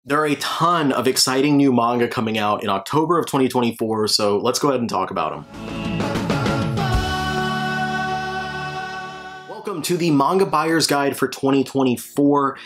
There are a ton of exciting new manga coming out in October of 2024, so let's go ahead and talk about them. Welcome to the Manga Buyer's Guide for 2024,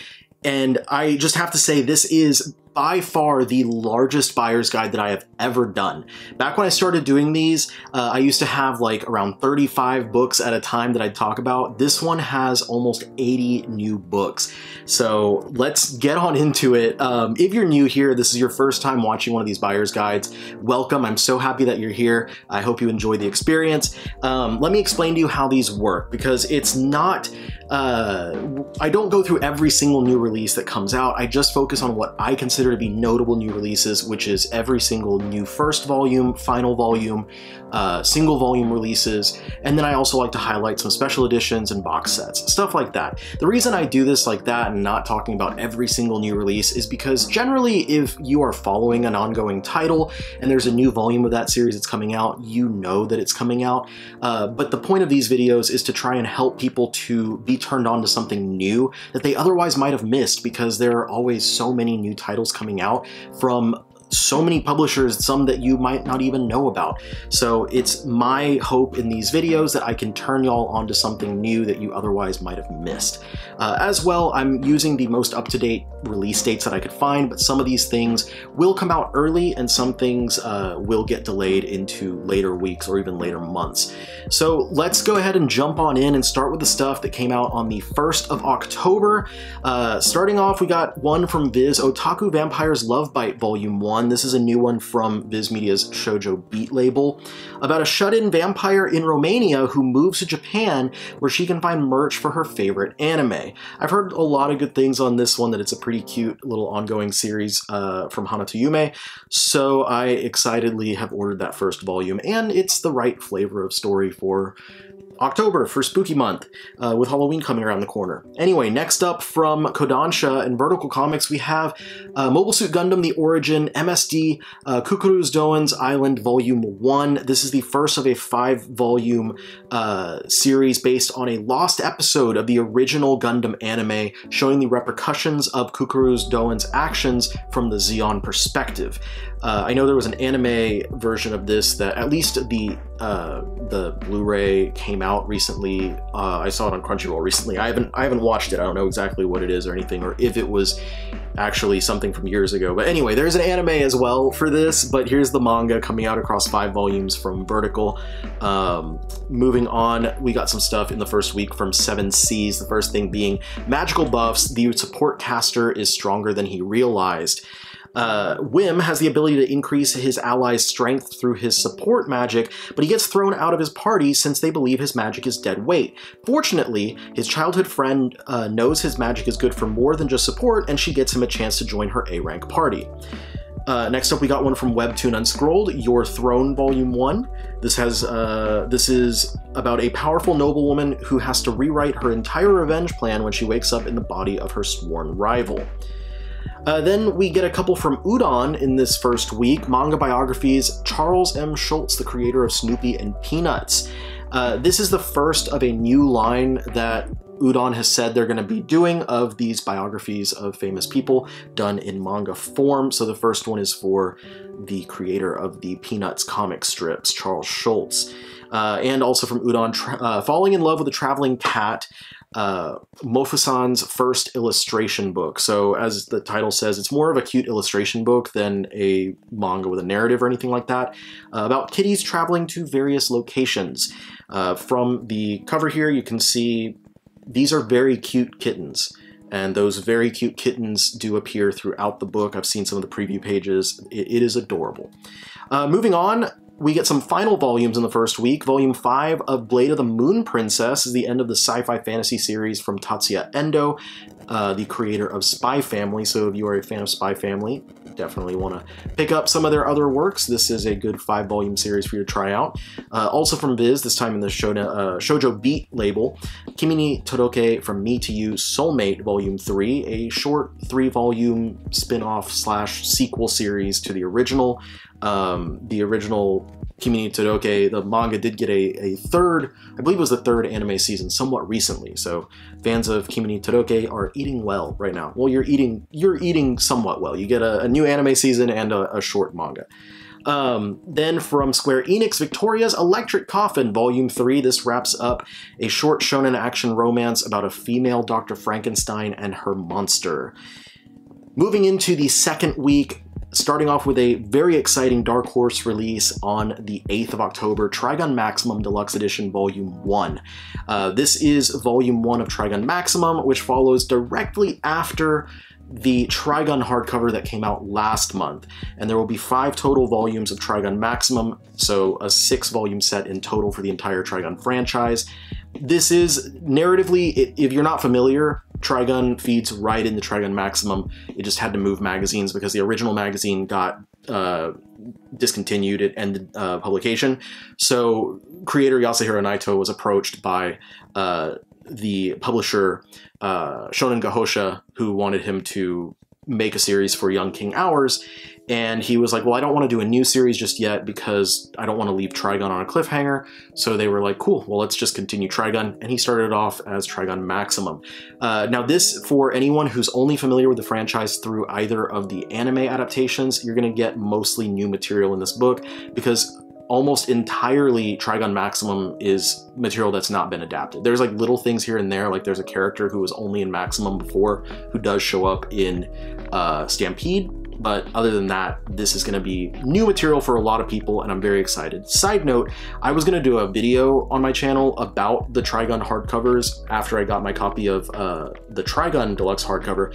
and I just have to say this is by far the largest buyer's guide that I have ever done. Back when I started doing these, I used to have like around 35 books at a time that I'd talk about. This one has almost 80 new books. So let's get on into it. If you're new here, this is your first time watching one of these buyer's guides, welcome. I'm so happy that you're here. I hope you enjoy the experience. Let me explain to you how these work, because it's not, I don't go through every single new release that comes out. I just focus on what I consider to be notable new releases, which is every single new first volume, final volume, single volume releases, and then I also like to highlight some special editions and box sets, stuff like that. The reason I do this like that and not talking about every single new release is because generally if you are following an ongoing title and there's a new volume of that series that's coming out, you know that it's coming out. But the point of these videos is to try and help people to be turned on to something new that they otherwise might have missed, because there are always so many new titles coming out from so many publishers, some that you might not even know about. So it's my hope in these videos that I can turn y'all onto something new that you otherwise might have missed. As well, I'm using the most up-to-date release dates that I could find, but some of these things will come out early and some things will get delayed into later weeks or even later months. So let's go ahead and jump on in and start with the stuff that came out on the 1st of October. Starting off, we got one from Viz, Otaku Vampires Love Bite Volume 1. This is a new one from Viz Media's Shoujo Beat label, about a shut-in vampire in Romania who moves to Japan where she can find merch for her favorite anime. I've heard a lot of good things on this one, that it's a pretty cute little ongoing series from Hana to Yume, so I excitedly have ordered that first volume, and it's the right flavor of story for October, for spooky month, with Halloween coming around the corner. Anyway, next up from Kodansha and Vertical Comics, we have Mobile Suit Gundam The Origin, MSD, Kukuru's Doan's Island Volume 1. This is the first of a 5-volume series based on a lost episode of the original Gundam anime, showing the repercussions of Kukuru's Doan's actions from the Zeon perspective. I know there was an anime version of this that, at least the Blu-ray came out recently. I saw it on Crunchyroll recently. I haven't watched it. I don't know exactly what it is or anything, or if it was actually something from years ago. But anyway, there's an anime as well for this, but here's the manga coming out across 5 volumes from Vertical. Moving on, we got some stuff in the first week from 7 Seas. The first thing being Magical Buffs. The support caster is stronger than he realized. Wim has the ability to increase his allies' strength through his support magic, but he gets thrown out of his party since they believe his magic is dead weight. Fortunately, his childhood friend knows his magic is good for more than just support, and she gets him a chance to join her A-rank party. Next up, we got one from Webtoon Unscrolled, Your Throne Volume 1. This is about a powerful noblewoman who has to rewrite her entire revenge plan when she wakes up in the body of her sworn rival. Then we get a couple from Udon in this first week, manga biographies, Charles M. Schultz, the creator of Snoopy and Peanuts. This is the first of a new line that Udon has said they're going to be doing of these biographies of famous people done in manga form. So the first one is for the creator of the Peanuts comic strips, Charles Schultz. And also from Udon, Falling in Love with a Traveling Cat, Mofusan's first illustration book. So as the title says, it's more of a cute illustration book than a manga with a narrative or anything like that, about kitties traveling to various locations. From the cover here, you can see these are very cute kittens, and those very cute kittens do appear throughout the book. I've seen some of the preview pages. It is adorable. Moving on, we get some final volumes in the first week. Volume 5 of Blade of the Moon Princess is the end of the sci-fi fantasy series from Tatsuya Endo, the creator of Spy Family. So if you are a fan of Spy Family, definitely want to pick up some of their other works. This is a good 5-volume series for you to try out. Also from Viz, this time in the Shoujo Beat label, Kimi ni Toroke From Me to You Soulmate Volume 3, a short 3-volume spin-off / sequel series to the original. The original Kimi ni Todoke, the manga did get a third, I believe it was the third anime season somewhat recently. So fans of Kimi ni Todoke are eating well right now. Well, you're eating somewhat well. You get a new anime season and a short manga. Then from Square Enix, Victoria's Electric Coffin, Volume 3. This wraps up a short shonen action romance about a female Dr. Frankenstein and her monster. Moving into the second week, starting off with a very exciting Dark Horse release on the 8th of October, Trigun Maximum Deluxe Edition Volume 1. This is Volume 1 of Trigun Maximum, which follows directly after the Trigun hardcover that came out last month, and there will be 5 total volumes of Trigun Maximum, so a 6-volume set in total for the entire Trigun franchise. This is, narratively, if you're not familiar, Trigun feeds right into Trigun Maximum. It just had to move magazines because the original magazine got discontinued, it ended publication. So creator Yasuhiro Naito was approached by the publisher Shonen Gahosha, who wanted him to make a series for Young King Hours, and he was like, well, I don't want to do a new series just yet because I don't want to leave Trigun on a cliffhanger. So they were like, cool, well, let's just continue Trigun, and he started off as Trigun Maximum. Now this, for anyone who's only familiar with the franchise through either of the anime adaptations, you're going to get mostly new material in this book because almost entirely Trigun Maximum is material that's not been adapted. There's like little things here and there, like there's a character who was only in Maximum before who does show up in Stampede, but other than that, this is going to be new material for a lot of people, and I'm very excited. Side note, I was going to do a video on my channel about the Trigun hardcovers after I got my copy of the Trigun Deluxe hardcover,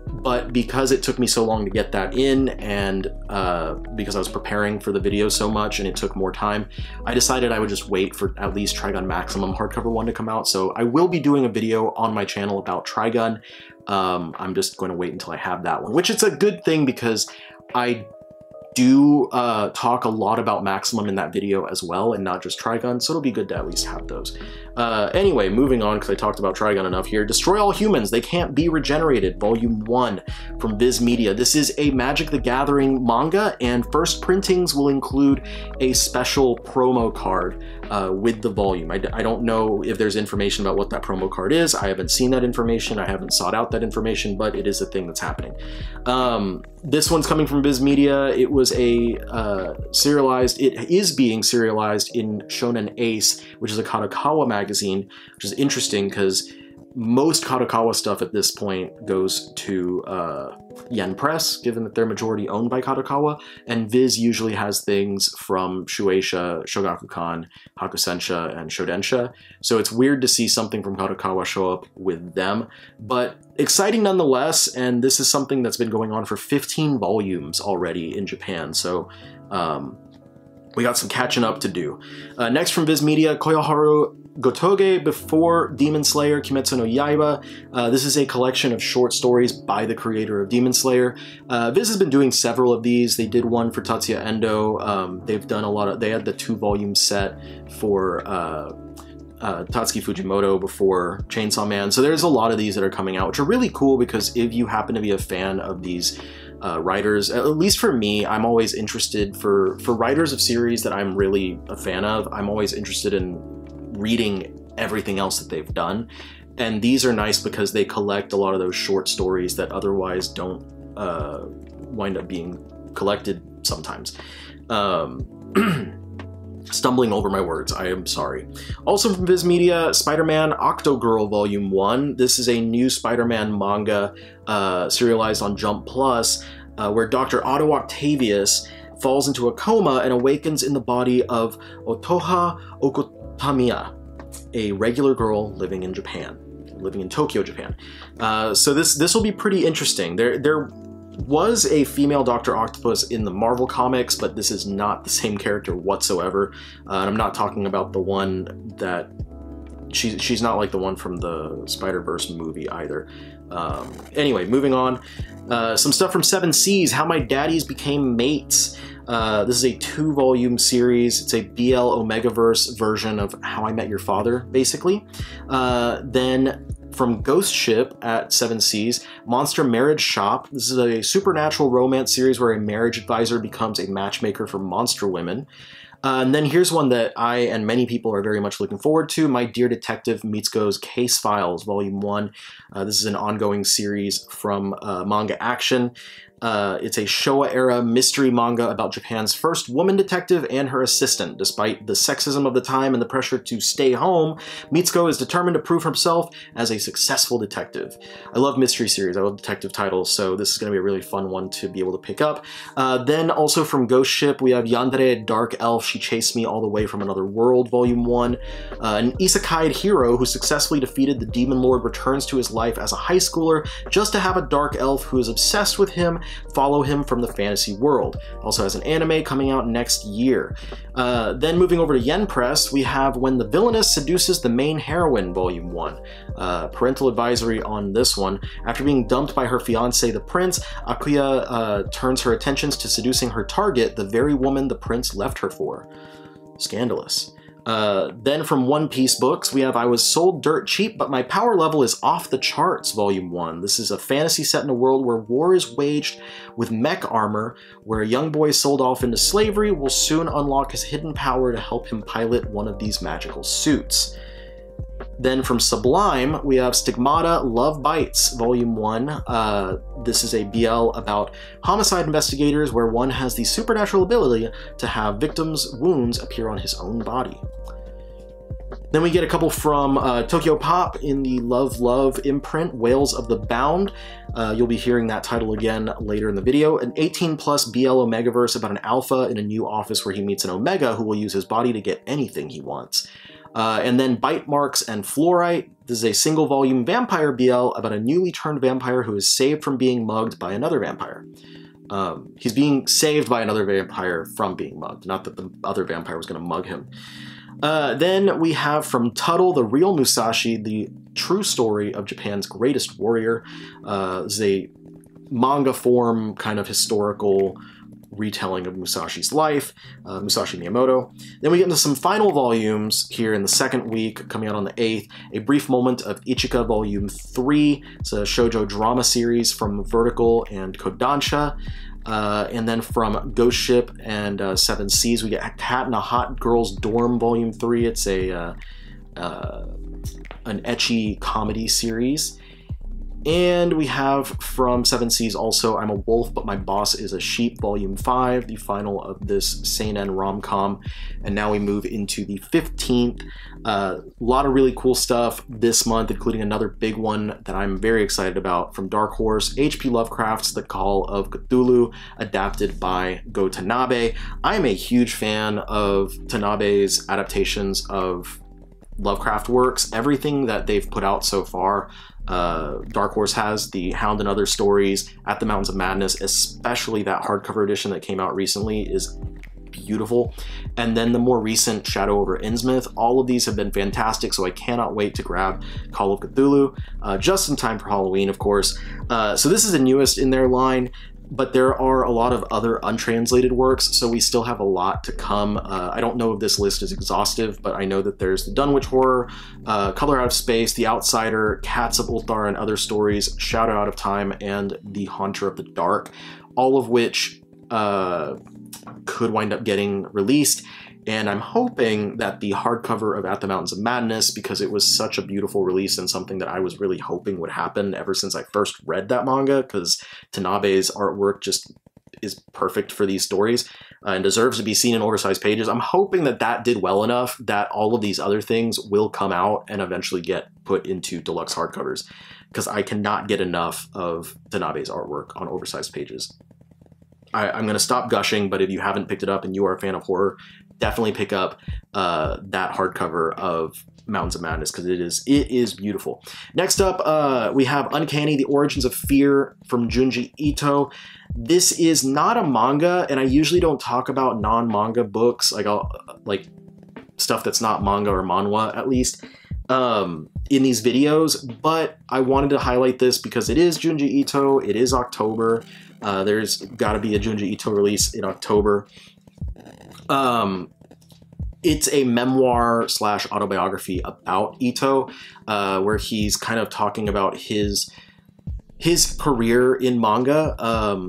but because it took me so long to get that in, and because I was preparing for the video so much and it took more time, I decided I would just wait for at least Trigun Maximum hardcover 1 to come out. So I will be doing a video on my channel about Trigun. I'm just going to wait until I have that one, which is a good thing because I do talk a lot about Maximum in that video as well, and not just Trigun, so it'll be good to at least have those. Anyway, moving on, because I talked about Trigun enough here. Destroy All Humans, They Can't Be Regenerated, Volume 1 from Viz Media. This is a Magic the Gathering manga, and first printings will include a special promo card with the volume. I don't know if there's information about what that promo card is. I haven't seen that information. I haven't sought out that information, but it is a thing that's happening. This one's coming from Viz Media. It was a serialized, it is being serialized in Shonen Ace, which is a Kadokawa magazine, which is interesting because most Kadokawa stuff at this point goes to Yen Press, given that they're majority owned by Kadokawa, and Viz usually has things from Shueisha, Shogakukan, Hakusensha, and Shodensha, so it's weird to see something from Kadokawa show up with them, but exciting nonetheless, and this is something that's been going on for 15 volumes already in Japan, so we got some catching up to do. Next from Viz Media, Koyoharu Gotoge Before Demon Slayer Kimetsu no Yaiba. This is a collection of short stories by the creator of Demon Slayer. Viz has been doing several of these. They did one for Tatsuya Endo. They've done a lot of, they had the 2-volume set for Tatsuki Fujimoto before Chainsaw Man. So there's a lot of these that are coming out, which are really cool because if you happen to be a fan of these writers, at least for me, I'm always interested for writers of series that I'm really a fan of, I'm always interested in reading everything else that they've done, and these are nice because they collect a lot of those short stories that otherwise don't wind up being collected sometimes. Stumbling over my words, I am sorry. Also from Viz Media, Spider-Man Octogirl Volume 1. This is a new Spider-Man manga serialized on Jump Plus, where Dr. Otto Octavius falls into a coma and awakens in the body of Otoha Okotamiya, a regular girl living in Japan, living in Tokyo, Japan. So this will be pretty interesting. There was a female Dr. Octopus in the Marvel comics, but this is not the same character whatsoever. And I'm not talking about the one that she's not like the one from the Spider-Verse movie either. Anyway, moving on. Some stuff from Seven Seas, How My Daddies Became Mates. This is a 2-volume series. It's a BL Omegaverse version of How I Met Your Father, basically. Then from Ghost Ship at Seven Seas, Monster Marriage Shop. This is a supernatural romance series where a marriage advisor becomes a matchmaker for monster women. And then here's one that I and many people are very much looking forward to, My Dear Detective Mitsuko's Case Files, Volume 1. This is an ongoing series from Manga Action. It's a Showa-era mystery manga about Japan's first woman detective and her assistant. Despite the sexism of the time and the pressure to stay home, Mitsuko is determined to prove herself as a successful detective. I love mystery series, I love detective titles, so this is going to be a really fun one to be able to pick up. Then also from Ghost Ship, we have Yandere Dark Elf, She Chased Me All the Way from Another World, Volume 1. An isekai hero who successfully defeated the Demon Lord returns to his life as a high schooler just to have a dark elf who is obsessed with him follow him from the fantasy world. Also has an anime coming out next year. Then moving over to Yen Press, we have When the Villainess Seduces the Main Heroine, Volume 1. Parental advisory on this one. After being dumped by her fiancé, the prince, Akuya turns her attentions to seducing her target, the very woman the prince left her for. Scandalous. Then from One Piece Books, we have I Was Sold Dirt Cheap, But My Power Level is Off the Charts, Volume 1. This is a fantasy set in a world where war is waged with mech armor, where a young boy sold off into slavery will soon unlock his hidden power to help him pilot one of these magical suits. Then from Sublime, we have Stigmata Love Bites, Volume 1. This is a BL about homicide investigators where one has the supernatural ability to have victims' wounds appear on his own body. Then we get a couple from Tokyo Pop in the Love Love imprint, Whales of the Bound. You'll be hearing that title again later in the video. An 18+ BL Omegaverse about an alpha in a new office where he meets an Omega who will use his body to get anything he wants. And then Bite Marks and Fluorite. This is a single volume vampire BL about a newly turned vampire who is saved from being mugged by another vampire. He's being saved by another vampire from being mugged, not that the other vampire was going to mug him. Then we have from Tuttle, The Real Musashi, the true story of Japan's greatest warrior. This is a manga form kind of historical retelling of Musashi's life, Musashi Miyamoto. Then we get into some final volumes here in the second week, coming out on the 8th. A Brief Moment of Ichika, Volume 3. It's a shoujo drama series from Vertical and Kodansha. And then from Ghost Ship and Seven Seas, we get Cat in a Hot Girl's Dorm, Volume 3. It's an ecchi comedy series. And we have from Seven Seas also I'm a Wolf, But My Boss is a Sheep, Volume 5, the final of this seinen rom-com. And now we move into the 15th. A lot of really cool stuff this month, including another big one that I'm very excited about from Dark Horse, H.P. Lovecraft's The Call of Cthulhu, adapted by Go Tanabe. I'm a huge fan of Tanabe's adaptations of Lovecraft works. Everything that they've put out so far, Dark Horse has, The Hound and Other Stories, At the Mountains of Madness, especially that hardcover edition that came out recently, is beautiful. And then the more recent Shadow over Innsmouth, all of these have been fantastic, so I cannot wait to grab Call of Cthulhu, just in time for Halloween, of course. So this is the newest in their line, but there are a lot of other untranslated works, so we still have a lot to come. I don't know if this list is exhaustive, but I know that there's the Dunwich Horror, Color Out of Space, The Outsider, Cats of Ulthar and Other Stories, Shadow Out of Time, and The Haunter of the Dark, all of which could wind up getting released. And I'm hoping that the hardcover of At the Mountains of Madness, because it was such a beautiful release and something that I was really hoping would happen ever since I first read that manga, because Tanabe's artwork just is perfect for these stories and deserves to be seen in oversized pages. I'm hoping that that did well enough that all of these other things will come out and eventually get put into deluxe hardcovers, because I cannot get enough of Tanabe's artwork on oversized pages. I'm going to stop gushing, but if you haven't picked it up and you are a fan of horror, definitely pick up that hardcover of Mountains of Madness, because it is beautiful. Next up, we have Uncanny: The Origins of Fear from Junji Ito. This is not a manga, and I usually don't talk about non-manga books, like stuff that's not manga or manhwa, at least, in these videos, but I wanted to highlight this because it is Junji Ito, it is October, there's got to be a Junji Ito release in October. It's a memoir / autobiography about Ito, where he's kind of talking about his his career in manga,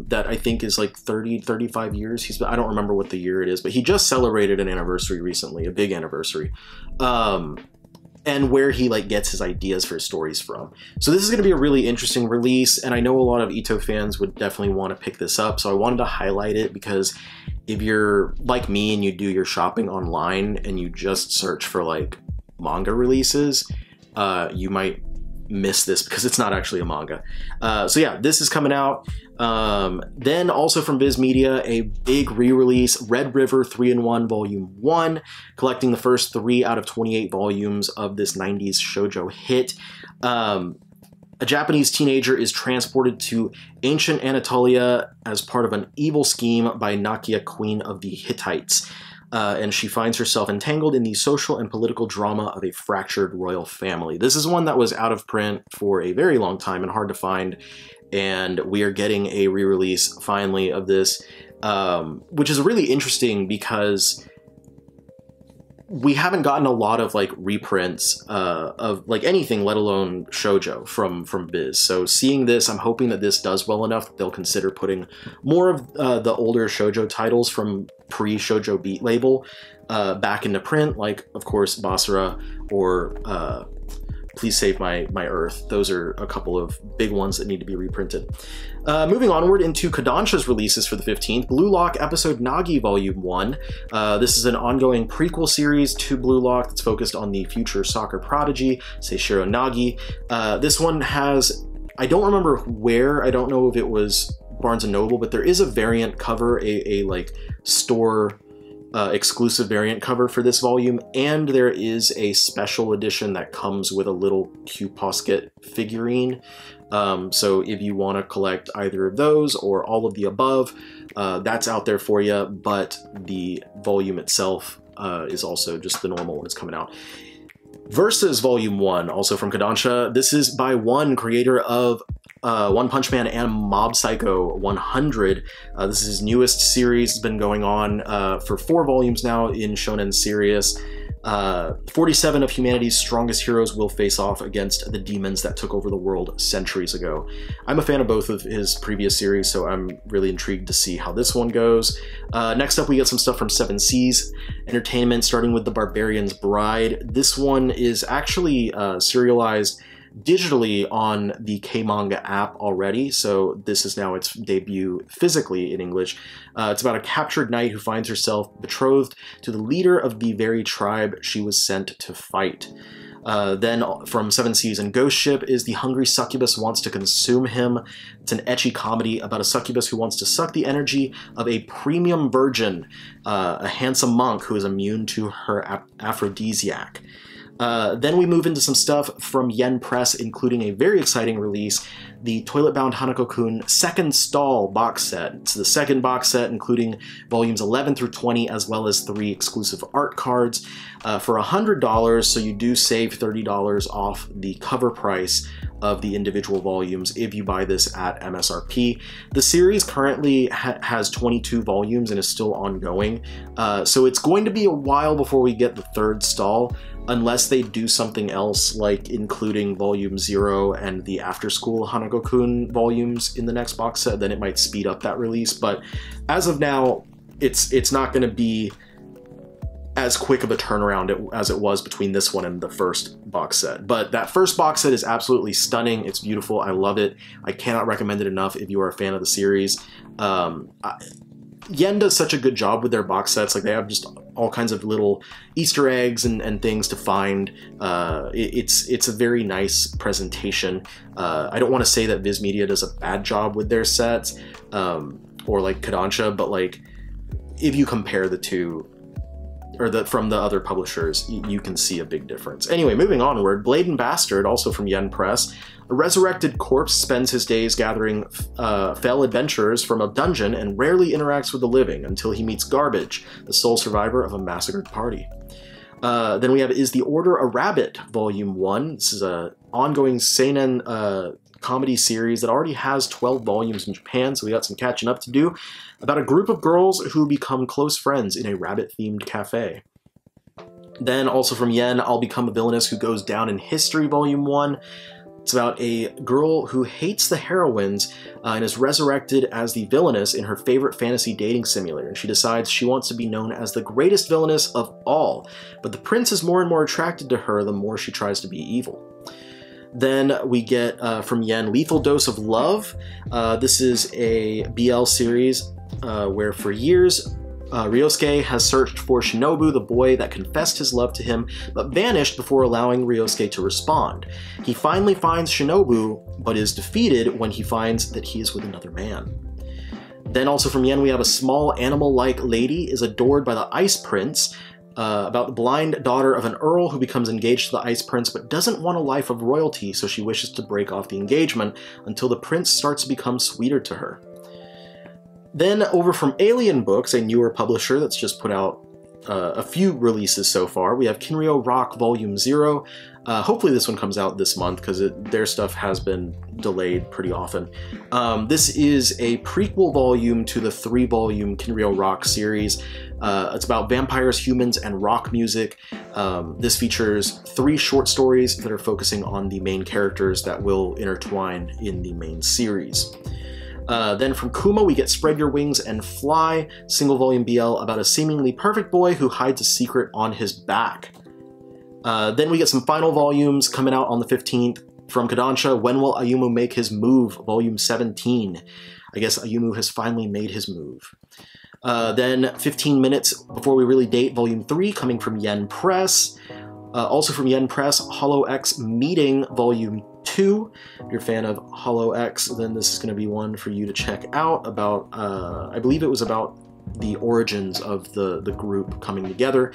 that I think is like 35 years. I don't remember what the year it is, but he just celebrated an anniversary recently, a big anniversary. And where he like gets his ideas for his stories from. So this is going to be a really interesting release, and I know a lot of Ito fans would definitely want to pick this up, so I wanted to highlight it because if you're like me and you do your shopping online and you just search for like manga releases, you might miss this because it's not actually a manga. So yeah, this is coming out. Then also from Viz Media, a big re-release, Red River 3-in-1 Volume 1, collecting the first 3 out of 28 volumes of this 90s shoujo hit. A Japanese teenager is transported to ancient Anatolia as part of an evil scheme by Nakia, Queen of the Hittites. And she finds herself entangled in the social and political drama of a fractured royal family. This is one that was out of print for a very long time and hard to find, and we are getting a re-release finally of this, which is really interesting because we haven't gotten a lot of like reprints of like anything, let alone shoujo from Viz. So seeing this, I'm hoping that this does well enough that they'll consider putting more of the older shoujo titles from pre-Shoujo Beat label back into print, like of course Basara or Please Save My Earth. Those are a couple of big ones that need to be reprinted. Moving onward into Kodansha's releases for the 15th, Blue Lock Episode Nagi Volume 1. This is an ongoing prequel series to Blue Lock that's focused on the future soccer prodigy, Seishiro Nagi. This one has, I don't remember where, I don't know if it was Barnes & Noble, but there is a variant cover, a like store exclusive variant cover for this volume, and there is a special edition that comes with a little Q Posket figurine. So if you want to collect either of those or all of the above, that's out there for you, but the volume itself is also just the normal one is coming out. Versus Volume 1, also from Kodansha. This is by One, creator of One Punch Man and Mob Psycho 100. This is his newest series. It's been going on for 4 volumes now in Shonen Serious. 47 of humanity's strongest heroes will face off against the demons that took over the world centuries ago. I'm a fan of both of his previous series, so I'm really intrigued to see how this one goes. Next up, we get some stuff from Seven Seas Entertainment, starting with The Barbarian's Bride. This one is actually serialized digitally on the K-Manga app already, so this is now its debut physically in English. It's about a captured knight who finds herself betrothed to the leader of the very tribe she was sent to fight. Then from Seven Seas and Ghost Ship is The Hungry Succubus Wants to Consume Him. It's an ecchi comedy about a succubus who wants to suck the energy of a premium virgin, a handsome monk who is immune to her aphrodisiac. Then we move into some stuff from Yen Press, including a very exciting release, the Toilet Bound Hanako-kun Second Stall box set. It's the second box set, including volumes 11 through 20, as well as 3 exclusive art cards for $100, so you do save $30 off the cover price of the individual volumes if you buy this at MSRP. The series currently has 22 volumes and is still ongoing, so it's going to be a while before we get the third stall, unless they do something else like including volume 0 and the After School Hanako-kun volumes in the next box set. Then it might speed up that release, but as of now, it's not going to be as quick of a turnaround as it was between this one and the first box set. But that first box set is absolutely stunning. It's beautiful. I love it. I cannot recommend it enough if you are a fan of the series. Yen does such a good job with their box sets. Like, they have just all kinds of little Easter eggs and things to find. It's a very nice presentation. I don't want to say that Viz Media does a bad job with their sets, or like Kodansha, but like if you compare the two, or from the other publishers, you can see a big difference. Anyway, moving onward, Blade and Bastard, also from Yen Press. A resurrected corpse spends his days gathering fell adventurers from a dungeon and rarely interacts with the living until he meets Garbage, the sole survivor of a massacred party. Then we have Is the Order a Rabbit, Volume 1. This is an ongoing seinen comedy series that already has 12 volumes in Japan, so we got some catching up to do, about a group of girls who become close friends in a rabbit-themed cafe. Then also from Yen, I'll Become a Villainess Who Goes Down in History, Volume 1. It's about a girl who hates the heroines and is resurrected as the villainess in her favorite fantasy dating simulator. And she decides she wants to be known as the greatest villainess of all. But the prince is more and more attracted to her the more she tries to be evil. Then we get from Yen, Lethal Dose of Love. This is a BL series where for years Ryosuke has searched for Shinobu, the boy that confessed his love to him, but vanished before allowing Ryosuke to respond. He finally finds Shinobu, but is defeated when he finds that he is with another man. Then also from Yen, we have A Small Animal-Like Lady is adored by the Ice Prince, about the blind daughter of an earl who becomes engaged to the Ice Prince but doesn't want a life of royalty, so she wishes to break off the engagement until the prince starts to become sweeter to her. Then over from Alien Books, a newer publisher that's just put out a few releases so far, we have Kinryo Rock Volume 0. Hopefully this one comes out this month because their stuff has been delayed pretty often. This is a prequel volume to the 3-volume Kinryo Rock series. It's about vampires, humans, and rock music. This features 3 short stories that are focusing on the main characters that will intertwine in the main series. Then from Kuma, we get Spread Your Wings and Fly, single volume BL about a seemingly perfect boy who hides a secret on his back. Then we get some final volumes coming out on the 15th. From Kodansha, When Will Ayumu Make His Move, volume 17. I guess Ayumu has finally made his move. Then 15 Minutes Before We Really Date, volume 3, coming from Yen Press. Also from Yen Press, Hollow X Meeting, volume 2. If you're a fan of Hollow X, then this is going to be one for you to check out about, I believe it was about the origins of the group coming together.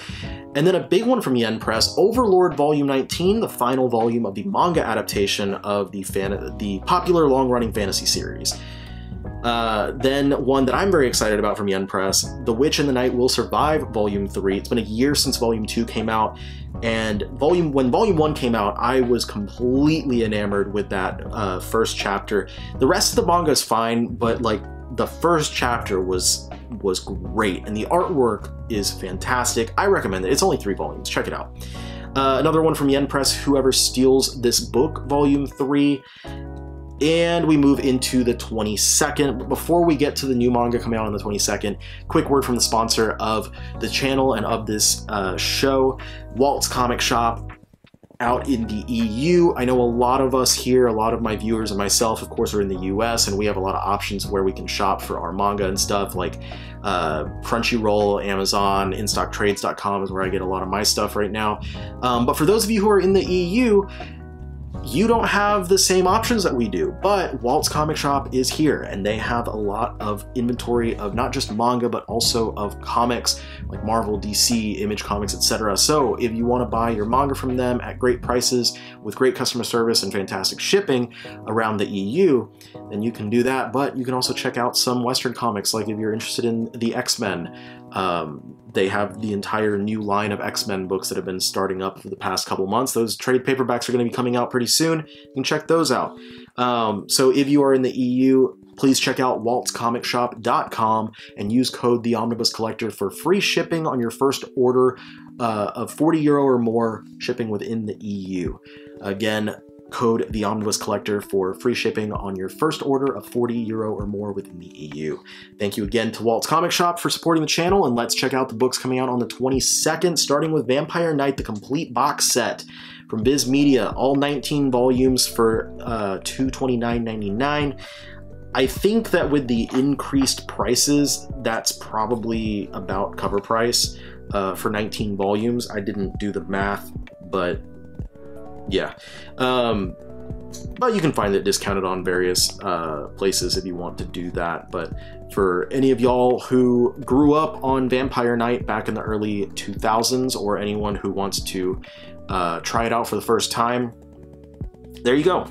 And then a big one from Yen Press, Overlord Volume 19, the final volume of the manga adaptation of the popular long-running fantasy series. Then one that I'm very excited about from Yen Press, The Witch and the Night Will Survive, Volume 3. It's been a year since Volume 2 came out, and when Volume 1 came out, I was completely enamored with that first chapter. The rest of the manga is fine, but like the first chapter was great, and the artwork is fantastic. I recommend it. It's only 3 volumes. Check it out. Another one from Yen Press, Whoever Steals This Book, Volume 3. And we move into the 22nd. But before we get to the new manga coming out on the 22nd, quick word from the sponsor of the channel and of this show, Walt's Comic Shop, out in the EU. I know a lot of us here, a lot of my viewers and myself, of course, are in the US, and we have a lot of options where we can shop for our manga and stuff, like Crunchyroll, Amazon, InStockTrades.com is where I get a lot of my stuff right now. But for those of you who are in the EU, you don't have the same options that we do, but Walt's Comic Shop is here, and they have a lot of inventory of not just manga, but also of comics like Marvel, DC, Image Comics, etc. So if you want to buy your manga from them at great prices with great customer service and fantastic shipping around the EU, then you can do that. But you can also check out some Western comics, like if you're interested in the X-Men. They have the entire new line of X-Men books that have been starting up for the past couple months. Those trade paperbacks are going to be coming out pretty soon. You can check those out. So if you are in the EU, please check out waltzcomicshop.com and use code TheOmnibusCollector for free shipping on your first order of €40 or more, shipping within the EU. Again, code TheOmnibusCollector for free shipping on your first order of €40 or more within the EU. Thank you again to Walt's Comic Shop for supporting the channel, and let's check out the books coming out on the 22nd, starting with Vampire Knight, the complete box set from Viz Media, all 19 volumes for $229.99. I think that with the increased prices, that's probably about cover price for 19 volumes. I didn't do the math, but yeah. But you can find it discounted on various places if you want to do that. But for any of y'all who grew up on Vampire Knight back in the early 2000s, or anyone who wants to try it out for the first time, there you go.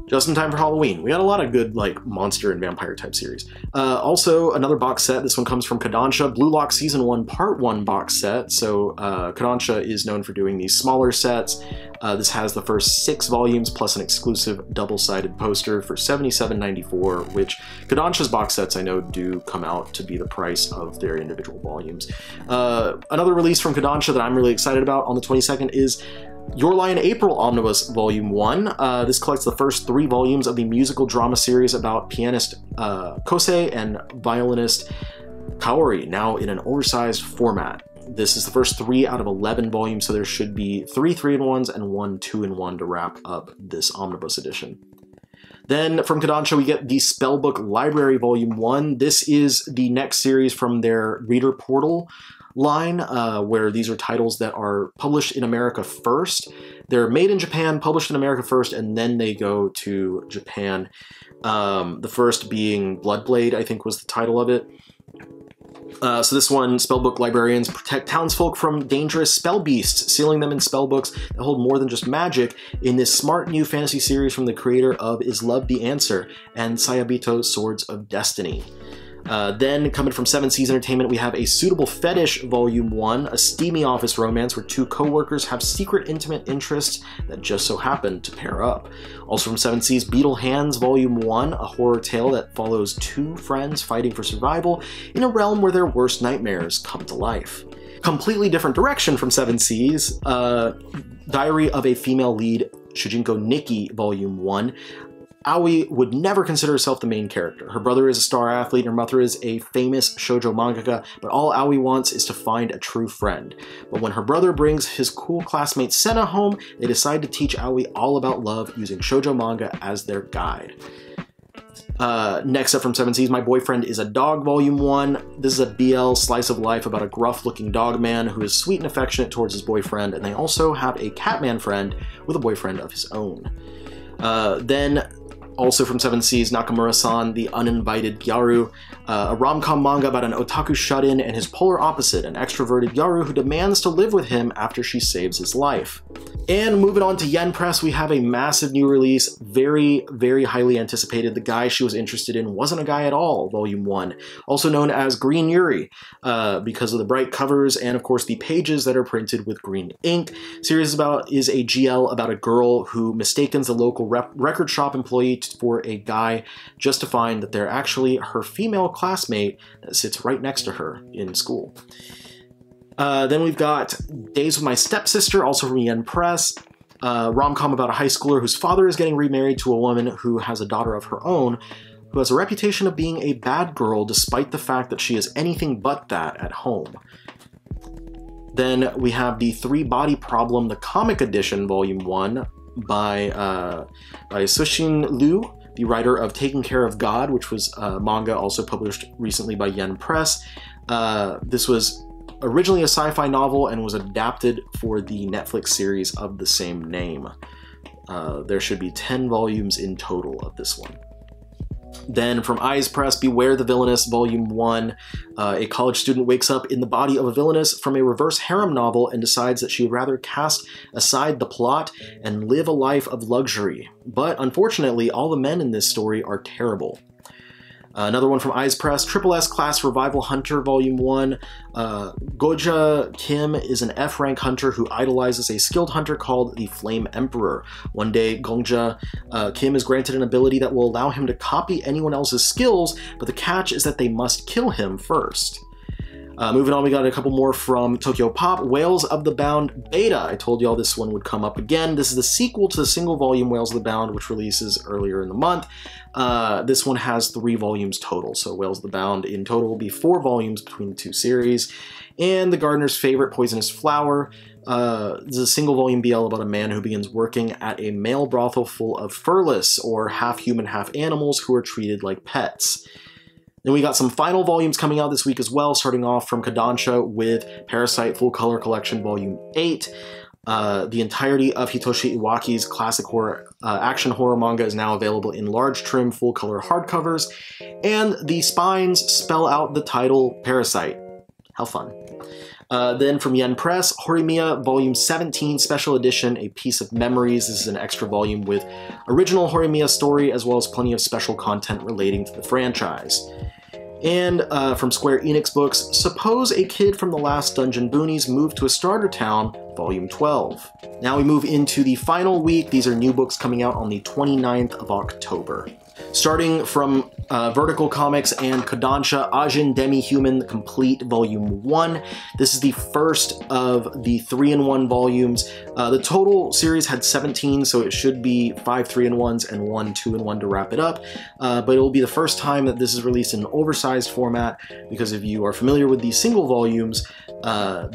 Just in time for Halloween. We got a lot of good, like, monster and vampire type series. Also, another box set. This one comes from Kodansha, Blue Lock Season 1 Part 1 box set. So Kodansha is known for doing these smaller sets. This has the first 6 volumes plus an exclusive double-sided poster for $77.94, which Kodansha's box sets I know do come out to be the price of their individual volumes. Another release from Kodansha that I'm really excited about on the 22nd is Your Lie in April Omnibus Volume 1. This collects the first 3 volumes of the musical drama series about pianist Kosei and violinist Kaori, now in an oversized format. This is the first 3 out of 11 volumes, so there should be 3 3-in-1s and 1 2-in-1 to wrap up this omnibus edition. Then from Kodansha we get the Spellbook Library Volume 1. This is the next series from their Reader Portal line, where these are titles that are published in America first. They're made in Japan, published in America first, and then they go to Japan. The first being Bloodblade, I think was the title of it. So this one, Spellbook Librarians protect townsfolk from dangerous spell beasts, sealing them in spellbooks that hold more than just magic in this smart new fantasy series from the creator of Is Love the Answer and Sayabito Swords of Destiny. Then, coming from 7 Seas Entertainment, we have A Suitable Fetish Volume 1, a steamy office romance where 2 co-workers have secret intimate interests that just so happen to pair up. Also from 7 Seas, Beetle Hands Volume 1, a horror tale that follows 2 friends fighting for survival in a realm where their worst nightmares come to life. Completely different direction from 7 Seas, Diary of a Female Lead, Shujinko Nikki Volume 1. Aoi would never consider herself the main character. Her brother is a star athlete, and her mother is a famous shoujo mangaka, but all Aoi wants is to find a true friend. But when her brother brings his cool classmate Senna home, they decide to teach Aoi all about love using shoujo manga as their guide. Next up from 7 Seas, My Boyfriend is a Dog Volume 1. This is a BL slice of life about a gruff-looking dog man who is sweet and affectionate towards his boyfriend, and they also have a catman friend with a boyfriend of his own. Then, also from 7 Seas, Nakamura-san, The Uninvited Gyaru, a rom-com manga about an otaku shut-in and his polar opposite, an extroverted Gyaru who demands to live with him after she saves his life. And moving on to Yen Press, we have a massive new release, very, very highly anticipated. The guy she was interested in wasn't a guy at all, Volume 1, also known as Green Yuri, because of the bright covers and, of course, the pages that are printed with green ink. Series is a GL about a girl who mistakes the local record shop employee for a guy just to find that they're actually her female classmate that sits right next to her in school. Then we've got Days with My Stepsister, also from Yen Press, rom-com about a high schooler whose father is getting remarried to a woman who has a daughter of her own, who has a reputation of being a bad girl despite the fact that she is anything but that at home. Then we have The Three Body Problem, the comic edition, Volume 1, by Sushin Liu, the writer of Taking Care of God, which was manga also published recently by Yen Press. This was originally a sci-fi novel and was adapted for the Netflix series of the same name. There should be 10 volumes in total of this one. Then from Eyes Press, Beware the Villainess, Volume 1. A college student wakes up in the body of a villainess from a reverse harem novel and decides that she would rather cast aside the plot and live a life of luxury. But unfortunately, all the men in this story are terrible. Another one from Eyes Press, Triple S Class Revival Hunter, Volume 1. Goja Kim is an F-rank hunter who idolizes a skilled hunter called the Flame Emperor. One day, Gongja Kim is granted an ability that will allow him to copy anyone else's skills, but the catch is that they must kill him first. Moving on, we got a couple more from Tokyo Pop. Whales of the Bound Beta. I told y'all this one would come up again. This is the sequel to the single volume Whales of the Bound, which releases earlier in the month. This one has 3 volumes total, so Whales of the Bound in total will be 4 volumes between the 2 series. And The Gardener's Favorite, Poisonous Flower. This is a single volume BL about a man who begins working at a male brothel full of furless, or half-human, half-animals, who are treated like pets. Then we got some final volumes coming out this week as well, starting off from Kodansha with Parasite Full Color Collection Volume 8. The entirety of Hitoshi Iwaki's classic horror, action horror manga is now available in large trim full color hardcovers, and the spines spell out the title Parasite. How fun. Then from Yen Press, Horimiya Volume 17 Special Edition, A Piece of Memories. This is an extra volume with original Horimiya story as well as plenty of special content relating to the franchise. And from Square Enix Books, Suppose a Kid from the Last Dungeon Boonies Moved to a Starter Town, Volume 12. Now we move into the final week. These are new books coming out on the 29th of October. Starting from Vertical Comics and Kodansha Ajin Demi-Human Complete Volume 1. This is the first of the 3-in-1 volumes. The total series had 17, so it should be 5 3-in-1s and 1 2-in-1 to wrap it up. But it will be the first time that this is released in an oversized format, because if you are familiar with these single volumes,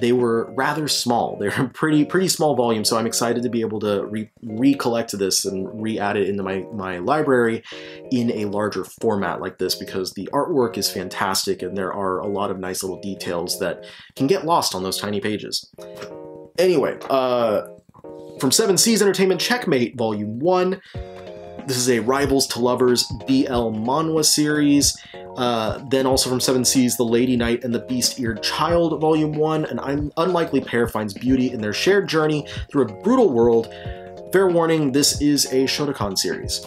they were rather small. They're pretty small volumes, so I'm excited to be able to recollect this and re-add it into my library in a larger format like this, because the artwork is fantastic and there are a lot of nice little details that can get lost on those tiny pages. Anyway, from 7 Seas Entertainment, Checkmate Volume 1. This is a Rivals to Lovers BL Manhwa series. Then also from 7 Seas, The Lady Knight and the Beast-Eared Child Volume 1. An unlikely pair finds beauty in their shared journey through a brutal world. Fair warning, this is a Shotokan series.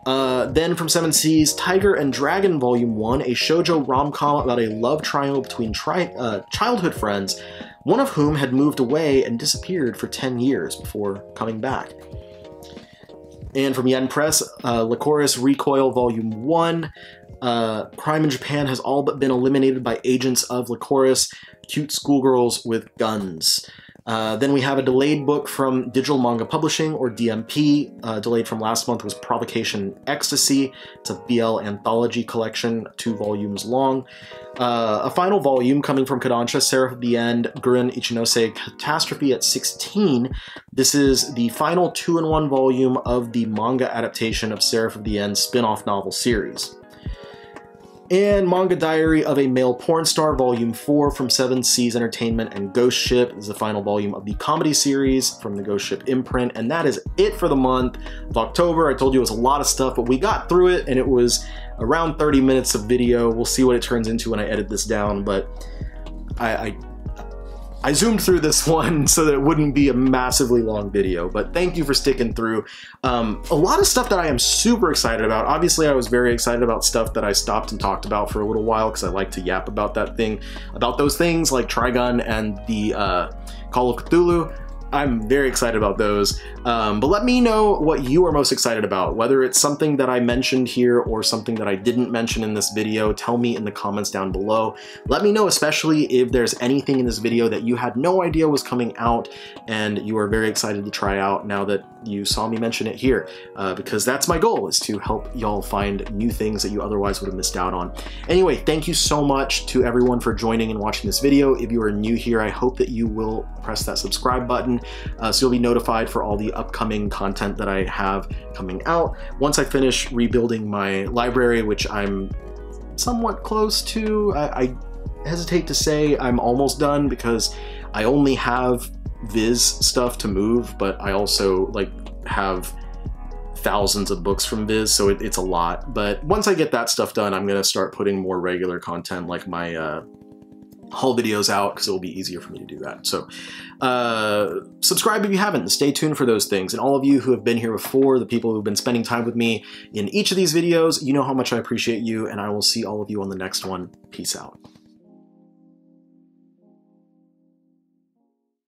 Then from 7 Seas, Tiger and Dragon Volume 1, a shoujo rom-com about a love triangle between childhood friends, one of whom had moved away and disappeared for 10 years before coming back. And from Yen Press, Lycoris Recoil Volume 1, crime in Japan has all but been eliminated by agents of Lycoris, cute schoolgirls with guns. Then we have a delayed book from Digital Manga Publishing, or DMP. Delayed from last month was Provocation Ecstasy. It's a BL anthology collection, 2 volumes long. A final volume coming from Kodansha, Seraph of the End, Guren Ichinose Catastrophe at 16. This is the final 2-in-1 volume of the manga adaptation of Seraph of the End spin-off novel series. And Manga Diary of a Male Porn Star Volume 4 from 7 Seas Entertainment and Ghost Ship. This is the final volume of the comedy series from the Ghost Ship imprint. And that is it for the month of October. I told you it was a lot of stuff, but we got through it, and it was around 30 minutes of video. We'll see what it turns into when I edit this down, but I zoomed through this one so that it wouldn't be a massively long video, but thank you for sticking through. A lot of stuff that I am super excited about. Obviously, I was very excited about stuff that I stopped and talked about for a little while, because I like to yap about those things like Trigun and the Call of Cthulhu. I'm very excited about those, but let me know what you are most excited about, whether it's something that I mentioned here or something that I didn't mention in this video. Tell me in the comments down below. Let me know especially if there's anything in this video that you had no idea was coming out and you are very excited to try out now that you saw me mention it here, because that's my goal, is to help y'all find new things that you otherwise would have missed out on. Anyway, thank you so much to everyone for joining and watching this video. If you are new here, I hope that you will press that subscribe button, so you'll be notified for all the upcoming content that I have coming out. Once I finish rebuilding my library, which I'm somewhat close to, I hesitate to say I'm almost done, because I only have Viz stuff to move, but I also have thousands of books from Viz, so it's a lot. But once I get that stuff done, I'm gonna start putting more regular content, like my haul videos out, because it will be easier for me to do that. So subscribe if you haven't, and stay tuned for those things. And all of you who have been here before, the people who've been spending time with me in each of these videos, you know how much I appreciate you, and I will see all of you on the next one. Peace out.